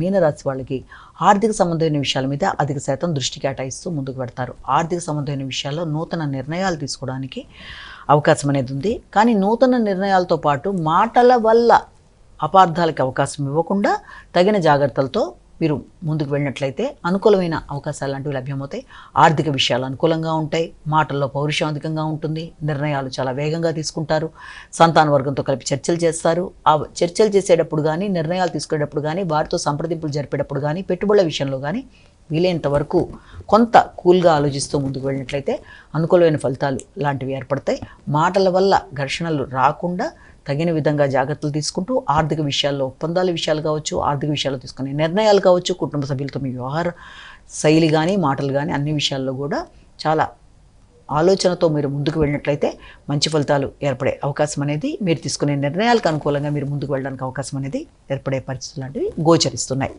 మీనరాశి వాళ్ళకి ఆర్థిక సంబంధమైన విషయాల మీద అధిక శాతం దృష్టి కేటాయిస్తూ ముందుకు పెడతారు. ఆర్థిక సంబంధమైన విషయాల్లో నూతన నిర్ణయాలు తీసుకోవడానికి అవకాశం అనేది ఉంది. కానీ నూతన నిర్ణయాలతో పాటు మాటల వల్ల అపార్థాలకు అవకాశం ఇవ్వకుండా తగిన జాగ్రత్తలతో మీరు ముందుకు వెళ్ళినట్లయితే అనుకూలమైన అవకాశాలు లాంటివి లభ్యమవుతాయి. ఆర్థిక విషయాలు అనుకూలంగా ఉంటాయి. మాటల్లో పౌరుషం అధికంగా ఉంటుంది. నిర్ణయాలు చాలా వేగంగా తీసుకుంటారు. సంతాన వర్గంతో కలిపి చర్చలు చేస్తారు. ఆ చర్చలు చేసేటప్పుడు కానీ, నిర్ణయాలు తీసుకునేటప్పుడు కానీ, వారితో సంప్రదింపులు జరిపేటప్పుడు కానీ, పెట్టుబడుల విషయంలో కానీ వీలైనంత వరకు కొంత కూల్గా ఆలోచిస్తూ ముందుకు వెళ్ళినట్లయితే అనుకూలమైన ఫలితాలు లాంటివి ఏర్పడతాయి. మాటల వల్ల ఘర్షణలు రాకుండా తగిన విధంగా జాగ్రత్తలు తీసుకుంటూ ఆర్థిక విషయాల్లో ఒప్పందాల విషయాలు కావచ్చు, ఆర్థిక విషయాల్లో తీసుకునే నిర్ణయాలు కావచ్చు, కుటుంబ సభ్యులతో మీ వ్యవహార శైలి కానీ, మాటలు కానీ అన్ని విషయాల్లో కూడా చాలా ఆలోచనతో మీరు ముందుకు వెళ్ళినట్లయితే మంచి ఫలితాలు ఏర్పడే అవకాశం అనేది, మీరు తీసుకునే నిర్ణయాలకు అనుకూలంగా మీరు ముందుకు వెళ్ళడానికి అవకాశం అనేది ఏర్పడే పరిస్థితులు లాంటివి గోచరిస్తున్నాయి.